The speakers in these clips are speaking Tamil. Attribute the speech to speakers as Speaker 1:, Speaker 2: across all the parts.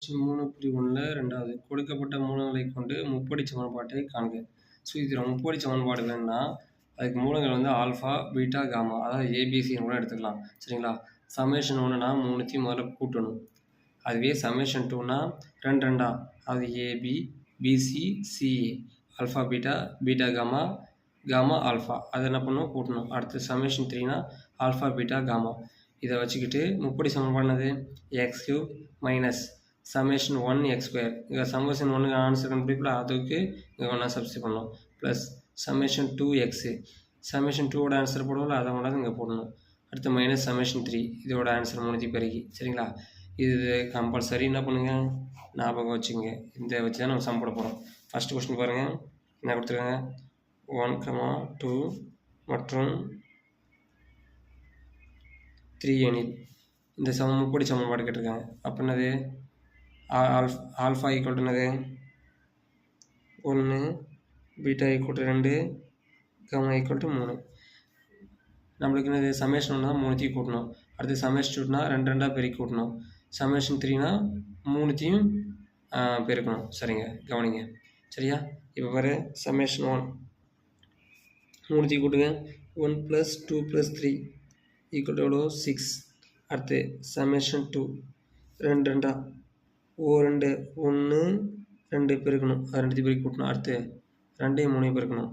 Speaker 1: 3.1ல 2வது கொடுக்கப்பட்ட மூலங்களைக் கொண்டு முப்படிச் சமன்பாட்டைக் காண்க. ஸோ இதில் முப்படிச் சமன்பாடு வேணும்னா அதுக்கு மூலங்கள் வந்து ஆல்ஃபா, பீட்டா, காமா அதாவது ஏபிசின்னு கூட எடுத்துக்கலாம். சரிங்களா? சமேஷன் 1னா மூணுத்தையும் முதல்ல கூட்டணும். அதுவே சமேஷன் 2னா 2 2 அது AB, BC, CA alpha beta, beta gamma, gamma alpha அதை என்ன பண்ணணும் கூட்டணும். அடுத்து சமேஷன் 3னா ஆல்ஃபா பீட்டா காமா இதை வச்சுக்கிட்டு முப்படி சமன்பாடுனது x cube minus summation 1 x square இங்கே சமேஷன் 1 ஆன்சர் கண்டுபிடிக்கல அதுக்கு இங்கே ஒன்றா சப்ஸ்டிட் பண்ணணும் ப்ளஸ் சமேஷன் 2 எக்ஸு சமேஷன் 2ஓட ஆன்சர் போடுவோம்ல அதை கொண்டாந்து இங்கே போடணும். அடுத்து மைனஸ் சமேஷன் 3 இதோட ஆன்சர் மூணுத்தி பெருகி. சரிங்களா? இது கம்பல்சரி என்ன பண்ணுங்கள் ஞாபகம் வச்சுங்க. இந்த வச்சு தான் நம்ம சம் போட போகிறோம். ஃபஸ்ட்டு கொஸ்டின் பாருங்கள் என்ன கொடுத்துருக்காங்க 1, 2 மற்றும் 3 எனில் இந்த முப்படி சமன்பாடு கேட்டிருக்காங்க. அப்போ என்னது ஆல்ஃபா ஈக்குவல் டு என்னது 1, beta equal to 2, gamma equal to 3. நம்மளுக்கு என்னது சமேஷன் 1 தான் மூணுத்தையும் கூட்டணும். அடுத்து சமேஷன் 2னா 2 2 பெருக்கி கூட்டணும். சமேஷன் 3னா மூணுத்தையும் பெருக்கணும். சரிங்க கவனிங்க. சரியா? இப்போ பாரு சமேஷன் 1 மூணுத்தையும் கூட்டுங்க 1 + 2 + 3 ஈக்குவல் டு எவ்வளோ 6. அடுத்து சமேஷன் 2 2 2 2 1 2 பெருக்கணும். அது ரெண்டுத்தையும் பெருக்கி கூட்டணும். அடுத்து 2 3 பெருக்கணும்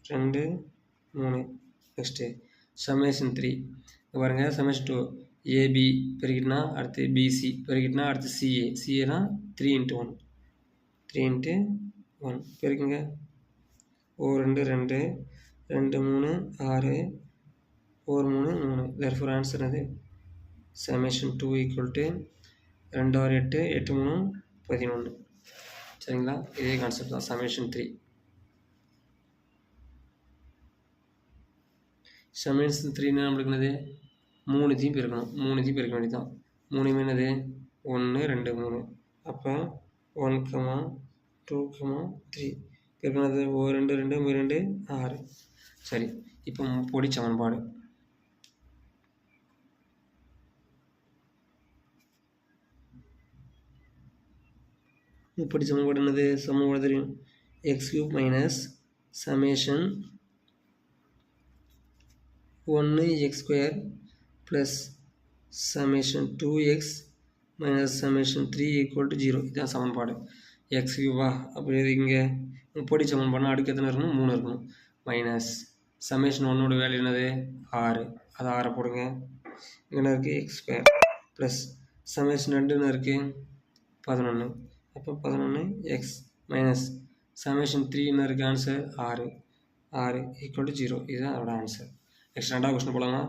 Speaker 1: 2 3. நெக்ஸ்ட்டு சமேஷன் 3 பாருங்கள் சமேஷன் 2 ஏபி பெருக்கிட்டுனா அடுத்து பிசி பெருக்கிட்டுனா அடுத்து சிஏனா 3 × 1 3 × 1 பெருக்குங்க 2 2 2 3 6 4 3 3. தேர்ஃபோர் ஆன்சர் அது சமேஷன் 2 ஈக்குவல் டு 2 6 8 8 3 11. சரிங்களா? இதே கான்செப்ட் தான் சமேஷன் 3. சமேஷன் 3னா நம்மளுக்கு என்னது மூணுத்தையும் பெருக்கணும். மூணுத்தையும் பெருக்க வேண்டியதான். மூணுமே என்னது 1 2 3. அப்போ 1, 2, 3 பெருக்கினது 2 2 2 6. சரி இப்போ முப்படி சமன்பாடு முப்படி சமன்பாடு என்னது சமன்பாடு தெரியும் x³ minus summation 1 x² plus summation 2x minus summation 3 equal to 0. இதுதான் சமன்பாடு. x³ அப்படி இங்கே முப்படி சமன்பாடுனா அடுக்கு எத்தனை இருக்கணும் 3 இருக்கணும். மைனஸ் சமேஷன் 1ஓட வேல்யூ என்னது 6 அது 6 போடுங்க. இங்கே என்ன இருக்குது x² ப்ளஸ் சமேஷன் 2 என்ன இருக்குது 11. அப்போ 11x மைனஸ் சமேஷன் 3 என்ன இருக்குது ஆன்சர் 6 ஈக்குவல் டு 0. இதுதான் அதோட ஆன்சர். நெக்ஸ்ட் ரெண்டாவது கொஸ்டின் போகலாமா?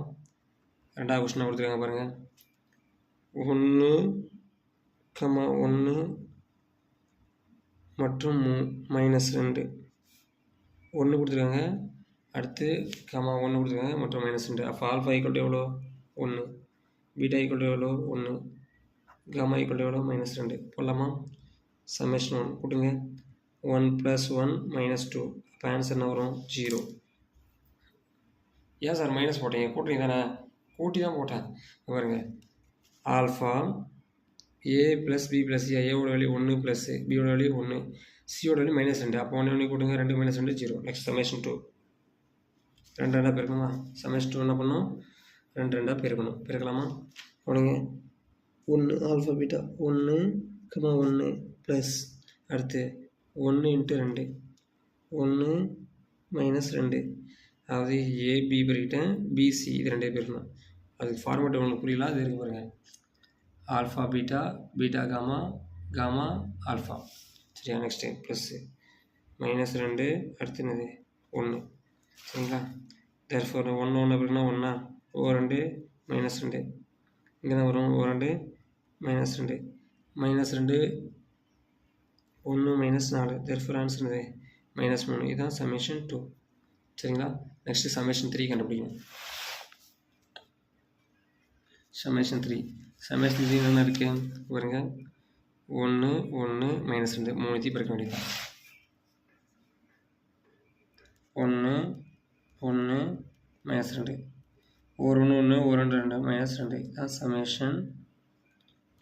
Speaker 1: ரெண்டாவது கொஸ்டின் கொடுத்துருக்காங்க பாருங்கள் 1, 1 மற்றும் -2 1 கொடுத்துருக்காங்க. அடுத்து -1 கொடுத்துருக்காங்க மற்றும் -2. அப்போ ஆல்ஃபா ஈக்குவல் டு எவ்வளோ 1, பீட்டா ஈக்குவல் டு எவ்வளோ 1, காமா ஈக்குவல் டு எவ்வளோ -2. போடலாமா? சமேஷன் 1 கூட்டுங்க 1 + 1 -2. அப்போ ஆன்சர் என்ன வரும் 0. ஏன் சார் மைனஸ் போட்டீங்க கூட்டுறீங்க தானே கூட்டி தான் போட்டேன். பாருங்க ஆல்ஃபா ஏ + பி + சி ஏவோட வேல்யூ 1 ப்ளஸ் பியோட வேல்யூ 1 சியோட வேல்யூ -2. அப்போ 1 1 கூட்டுங்க 2 -2 0. Next summation 2 2 2 பெருக்கணுமா? சமேஷன் 2 என்ன பண்ணணும் 2 2 பெருக்கணும். பெருக்கலாமா? போடுங்க 1 ஆல்ஃபா பீட்டா 1, 1 ப்ளஸ் அடுத்து 1 × 2 1 -2. அதாவது ஏபி பெருக்கிட்டேன் பிசி இது 2 பெருக்கணும். அதுக்கு ஃபார்மேட் உங்களுக்கு புரியல அது இருக்கு பாருங்கள் alpha beta beta gamma gamma alpha. சரியா? நெக்ஸ்ட்டு ப்ளஸ்ஸு -2 அடுத்து என்னது 1. சரிங்களா? தேர்ஃபோர் 1 1 பெருக்குனா 1 2 -2 இங்கே தான் வரும் 2 -2 -2 1 -4. தேர்ஃபோர் ஆன்சர் என்னது -3. இதுதான் சமேஷன் 2. சரிங்களா? நெக்ஸ்ட்டு சமேஷன் 3 கண்டுபிடிக்கணும். சமேஷன் 3 என்ன இருக்கு பாருங்க 1 1 -2 மூணுத்தையும் பெருக்க வேண்டியதான். 1 1 -2 1 1 1 2 -2 தான் சமேஷன்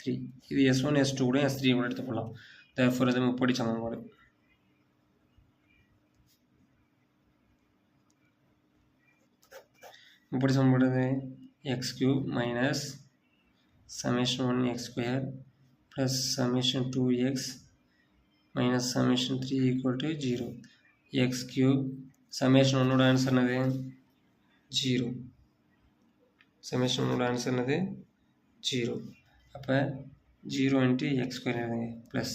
Speaker 1: 3. இது S1 S2 கூட S3 கூட எடுத்து போடலாம். therefore இது முப்படி சமன்பாடு. முப்படி சமன்பாடு x cube minus summation 1x square plus summation 2x minus summation 3 equal to 0. x cube summation 1 ஓட ஆன்சர் என்னது 0. summation 1 ஓட ஆன்சர் என்னது 0. அப்போ 0 into x square எழுதுங்க ப்ளஸ்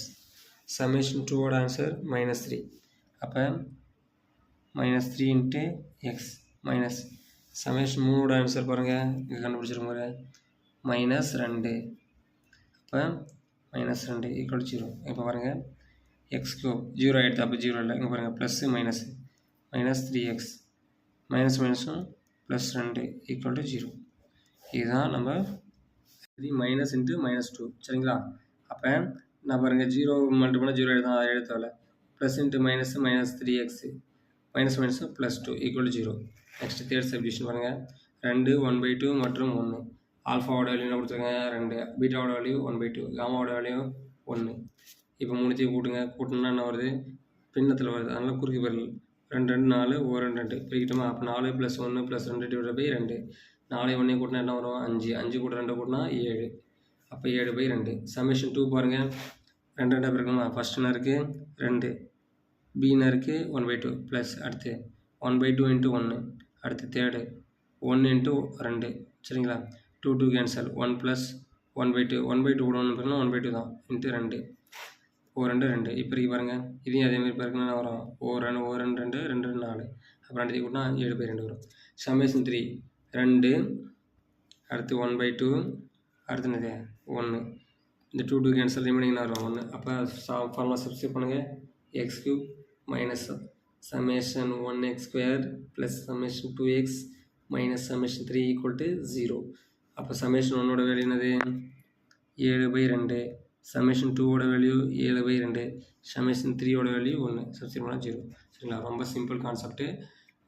Speaker 1: summation 2 ஓட ஆன்சர் -3. அப்போ -3 into x மைனஸ் summation 3 ஓட ஆன்சர் பாருங்கள் இங்கே கண்டுபிடிச்சிருக்கோங்க -2. அப்போ -2 equal to 0. இப்போ பாருங்கள் x cube 0 ஆகிடுது. அப்போ 0 இல்லை, இங்கே பாருங்கள் ப்ளஸ்ஸு மைனஸு -3x மைனஸ் மைனஸும் +2 equal to 0. இதுதான் நம்ம 3 மைனஸ் இன்ட்டு -2 சரிங்களா. அப்போ நான் பாருங்கள் 0 மல்டிபிள் பண்ணால் 0 எழுதான், அதை எழுத்தவில்லை. Plus into minus -3x minus minus +2 equal to 0. Next third subdivision பாருங்கள் 2 1/2 மற்றும் 1. ஆல்ஃபாவோட வேல்யூ என்ன கொடுத்துருக்காங்க 2, பீட்டாவோட வேல்யூ 1/2, காமாவோட வேல்யூ 1. இப்போ மூணுத்தையும் கூட்டுங்க, கூட்டினா என்ன வருது பின்னத்தில் வருது, அதனால் குறுக்கு பெறல் 2 2 4 1 2 பிரிக்கிட்டோமா. அப்போ 4 + 1 + 2 / 2. 4 1 கூட்டினா என்ன வரும் 5, 5 கூட 2 கூட்டினா 7. அப்போ 7/2. சம்மேஷன் 2 பாருங்கள் 2 2 பிறகுமா. ஃபஸ்ட் என்ன இருக்குது 2, பின்னு இருக்குது 1/2 ப்ளஸ் அடுத்து 1/2 × 1, அடுத்து தேர்டு 1 × 2 சரிங்களா. 2 2 கேன்சல் 1 + 1/2 1/2 கூட 1 பிறகுனா 1/2 தான் இன்ட்டு 2 2 2. இப்போ இருக்கு பாருங்கள் இதையும் அதேமாதிரி பிறகுனா வரும் 1 2 2 2 4. அப்புறம் 2 கூட்டினா 7/2 வரும். சம்மேஷன் 3 2 அடுத்து 1/2 அடுத்து என்னது 1. இந்த 2 2 கேன்சல் ரிமைனிங் வரும் 1. அப்போ ஃபார்முலா சப்ஸ்டியூட் பண்ணுங்கள் x cube minus summation 1x square plus summation 2x minus summation 3 equal to 0. அப்போ summation 1 ஓட வேல்யூ என்னது 7/2, summation 2 ஓட வேல்யூ 7/2, summation 3 ஓட வேல்யூ 1. சப்ஸ்டியூட் பண்ணால் 0 சரிங்களா. ரொம்ப சிம்பிள் கான்செப்ட்டு,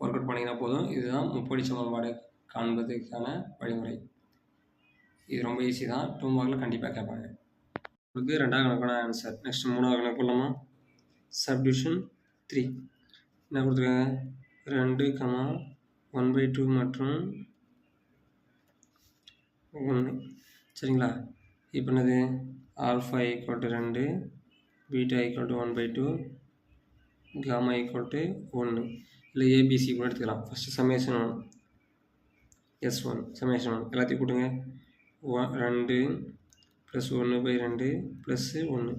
Speaker 1: ஒர்க் அவுட் பண்ணிங்கன்னா போதும். இதுதான் முப்படி சமன்பாடு காண்பதற்கான வழிமுறை. இது ரொம்ப ஈஸி தான், 2 மார்க்கில் கண்டிப்பாக கேட்பாங்க. உங்களுக்கு 2ஆம் கணக்கான ஆன்சர். நெக்ஸ்ட் 3ஆவது கணக்கு போடலாமா. சப்டிவிஷன் 3 என்ன கொடுத்துருக்காங்க 2, 1/2 மற்றும் 1 சரிங்களா. இப்போ என்னது ஆல்ஃபா = 2, பீட்டா = 1/2, காமா = 1. இல்லை ஏபிசி கூட எடுத்துக்கலாம். ஃபஸ்ட்டு சம்மேஷன் 1 S1 சம்மேஷன் 1 எல்லாத்தையும் கூட்டுங்க 2 + 1/2 + 1.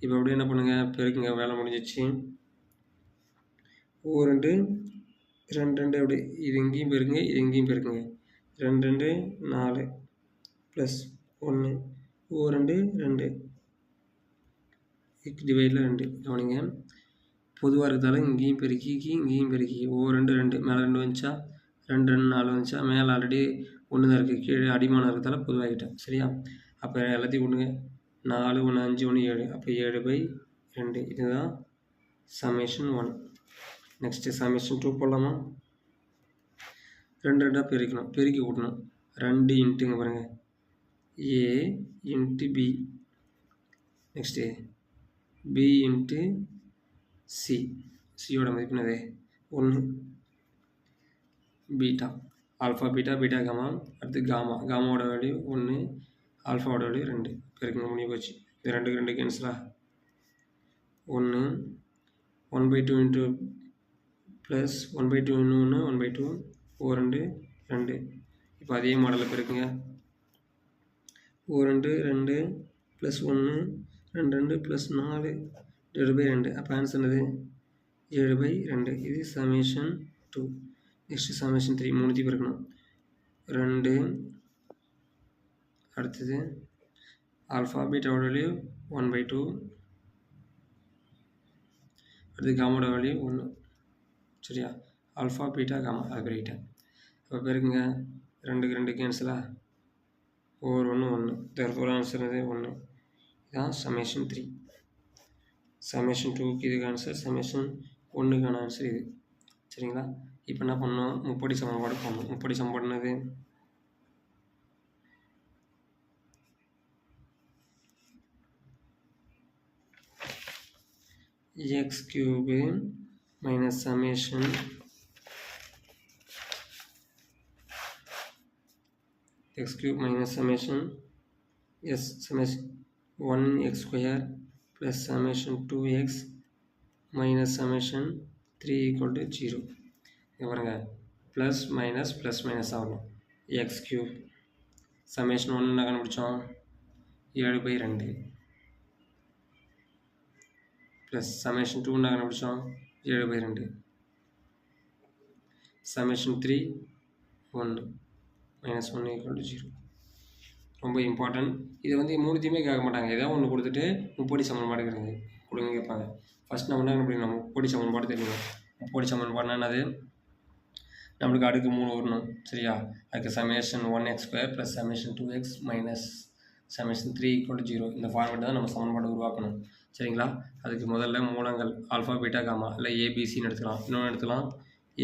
Speaker 1: இப்போ அப்படியே என்ன பண்ணுங்கள் பெருக்குங்க, வேலை முடிஞ்சிச்சு. 2 2 2 அப்படி இது எங்கேயும் பெருக்குங்க, இது எங்கேயும் பெருக்குங்க. 2 2 4 ப்ளஸ் 1 2 2 டிவைடில் 2. கவனிங்க பொதுவாக இருக்கிறதால இங்கேயும் பெருக்கி இங்கேயும் பெருக்கி 2 2 மேலே 2 வந்துச்சா 2 2 4 வந்துச்சா. மேலே ஆல்ரெடி 1 தான் இருக்குது, கீழே அடிமானம் இருக்கிறதால பொதுவாகிட்டேன் சரியா. அப்போ எல்லாத்தையும் கொண்டுங்க 4 1 5 1 7. அப்போ 7/2. இதுதான் சம்மேஷன் 1. நெக்ஸ்ட்டு சம்மேஷன் 2 போடலாமா. 2 2 பெருக்கணும், பெருக்கி கூட்டணும். 2 இன்ட்டுங்க பாருங்கள் A into B, next B into C, சியோட மதிப்பு என்னது 1. Beta alpha beta beta gamma, அடுத்து காமாவோட வேல்யூ 1, ஆல்ஃபாவோட வேல்யூ 2. பெருக்குங்க முடிவு போச்சு. இது 2க்கு 2 கேன்சலா 1 1/2 இன்ட்டு ப்ளஸ் 1/2 இன்னொன்று 1/2 2 2. இப்போ அதே மாடலில் பெருக்குங்க 2 2 ப்ளஸ் 1 2 2 ப்ளஸ் 4 7/2. அப்போ ஆன்சர் என்னது 7/2. இது சமேஷன் 2. நெக்ஸ்ட்டு சமேஷன் 3 மூணுத்தையும் பெருக்கணும். 2 அடுத்தது ஆல்ஃபா பீட்டாவோட வேல்யூ 1/2, அடுத்து காமாவோட வேல்யூ 1 சரியா. ஆல்ஃபா பீட்டா காமா அது பெருக்கிட்டேன். இப்போ பெருக்குங்க 2க்கு 2 கேன்சலா 1 1. therefore ஆன்சர் என்னது 1. இதுதான் சமேஷன் 3. சமேஷன் 2க்கு இதுக்கு ஆன்சர், சமேஷன் 1க்கான ஆன்சர் இது சரிங்களா. இப்போ என்ன பண்ணோம் முப்படி சமன்பாடு பண்ணணும். முப்படி சமன்பாடு என்னது X cube minus summation x cube minus summation s summation 1x square plus summation 2x minus summation 3 equal to 0. இங்க பாருங்க plus minus ஆகும் x cube summation 1 என்ன கண்டுபிடிச்சோம் 7/2 plus summation 2 என்ன கண்டுபிடிச்சோம் 7/2 summation 3 1 minus 1 equal to 0. ரொம்ப இம்பார்ட்டன்ட். இது வந்து மூணுத்தையுமே கேட்க மாட்டாங்க, ஏதாவது ஒன்று கொடுத்துட்டு முப்படி சமன்பாடு கொடுங்க கேட்பாங்க. ஃபஸ்ட் நம்ம என்ன கண்டுபிடிக்கணும், முப்படி சமன்பாடு தெரியும். முப்படி சமன்பாடுனா என்னது, நம்மளுக்கு அடுக்கு 3 வரணும் சரியா. அதுக்கு summation 1x square plus summation 2x minus summation 3 equal to 0 இந்த ஃபார்மேட் தான் நம்ம சமன்பாடு உருவாக்கணும் சரிங்களா. அதுக்கு முதல்ல மூலங்கள் ஆல்ஃபா பீட்டா காமா இல்லை ஏபிசின்னு எடுத்துக்கலாம். இன்னொன்று எடுத்துக்கலாம்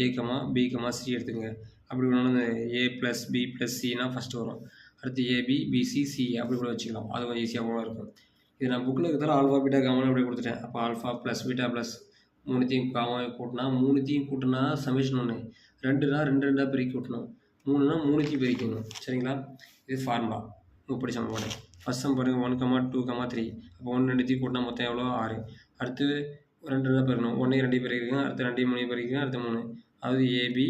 Speaker 1: ஏ கமா பி கமா சி எடுத்துக்கங்க. அப்படி ஒன்று ஏ ப்ளஸ் பி ப்ளஸ் சின்னா ஃபஸ்ட்டு வரும். அடுத்து ஏபி பிசி சி அப்படி கூட வச்சுக்கலாம், அது கொஞ்சம் ஈஸியாக கூட இருக்கும். இது நான் புக்கில் இருக்கிறதால ஆல்ஃபா பீட்டா காமான்னு அப்படி கொடுத்துட்டேன். அப்போ ஆல்ஃபா ப்ளஸ் பீட்டா ப்ளஸ் மூணுத்தையும் காமா கூட்டினா சமேஷன் 1, 2னா 2 பெருக்கி கூட்டணும், 3னா 3 பெருக்கணும் சரிங்களா. இது ஃபார்முலா முப்படி சமன்பாடு. ஃபஸ்ட் சம் பாருங்கள் 1, 2, 3. அப்போ 1 2 கூட்டினா மொத்தம் எவ்வளோ 6. அடுத்து 2 பெருக்கணும், 1 2 பெருக்கிங்க, அடுத்து 2 3 பெருக்கிங்க, அடுத்து 3. அதாவது ஏபி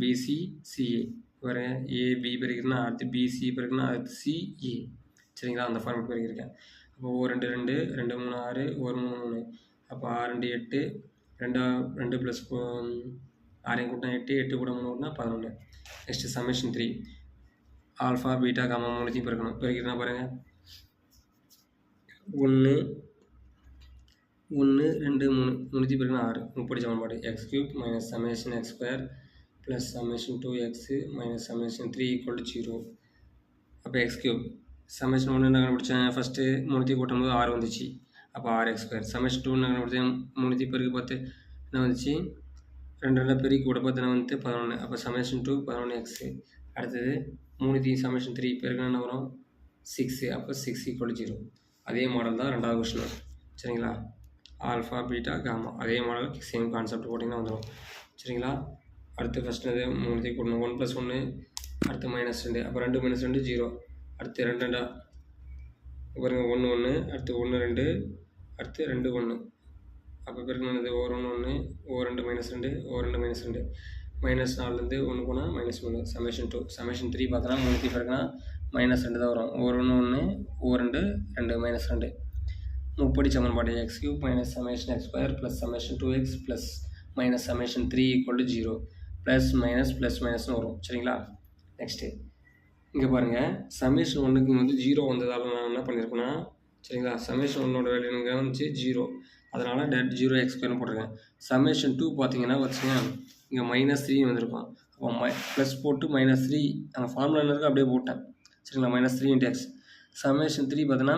Speaker 1: பிசி சிஏ வேறு ஏபி பெருக்கிறதுனா அடுத்து பிசி பெருக்குன்னா அடுத்து சிஏ சரிங்களா. அந்த ஃபார்மேட் பெருக்கிருக்கேன். அப்போ 2 2 2 3 6 1 3 3. அப்போ 6 2 8 2 ப்ளஸ் 6 கூட்டினா 8 8 கூட 3 கூட்டினா 11. Next summation 3 alpha beta gamma மூணுத்தையும் பெருக்கணும். பெருக்கிறதுனா பாருங்கள் 1 1 2 3 மூணுத்தையும் பெருக்கினா 6 முப்படி சமன்பாடு. X cube minus summation x square plus summation 2x minus summation 3 equal to 0. அப்போ எக்ஸ் கியூப் சமேஷன் 1 என்ன கண்டுபிடிச்சேன், ஃபஸ்ட்டு மூணுத்தையும் கூட்டும்போது 6 வந்துச்சு. அப்போ 6x ஸ்கொயர். சமேஷன் 2 என்ன கண்டுபிடிச்சேன், மூணுத்தையும் பெருக்கி பார்த்து என்ன வந்துச்சு 2 2 பெருக்கி கூட பார்த்து என்ன வந்து 11. அப்போ சமேஷன் 2 11x. அடுத்தது மூணுத்தையும் சமேஷன் 3 பெருக்கினா என்ன வரும் 6. அப்போ 6 ஈக்குவல் டு 0. அதே மாடல் தான் ரெண்டாவது கொஸ்டின் சரிங்களா. ஆல்ஃபா பீட்டா காமா அதே மாடல் சேம் கான்செப்ட் போட்டிங்கன்னா வந்துடும் சரிங்களா. அடுத்து ஃபஸ்ட்டு அது மூணுத்தையும் கூட்டணும் 1 + 1 அடுத்து -2. அப்போ 2 - 2 0. அடுத்து 2 2 பாருங்க 1 1 அடுத்து 1 2 அடுத்து 2 1. அப்போ பெருக்கினது O1 1 O2 -2 O2 -2 -4லேருந்து 1 போனால் -1. சமேஷன் 2 சமேஷன் 3 பார்த்தோன்னா மூணுத்தையும் பெருக்கினா -2 தான் வரும். O1 1 O2 2 -2. முப்படி சமன்பாடு x cube minus summation x square plus summation 2x plus minus summation 3 equal to 0. ப்ளஸ் மைனஸ்னு வரும் சரிங்களா. நெக்ஸ்ட்டு இங்கே பாருங்கள் சமேஷன் 1க்கு வந்து 0 வந்ததால் நான் என்ன பண்ணியிருக்கேன்னா சரிங்களா, சமேஷன் 1ஓட வேல்யூ இங்கே வந்துச்சு 0, அதனால் டேட் 0x ஸ்கொயர்னு போட்டிருக்கேன். சமேஷன் 2 பார்த்தீங்கன்னா வச்சுங்க இங்கே -3 வந்திருக்கும். அப்போ ப்ளஸ் போட்டு -3 அந்த ஃபார்முலா இருக்குது அப்படியே போட்டேன் சரிங்களா. -3 × x. சமேஷன் 3 பார்த்தீங்கன்னா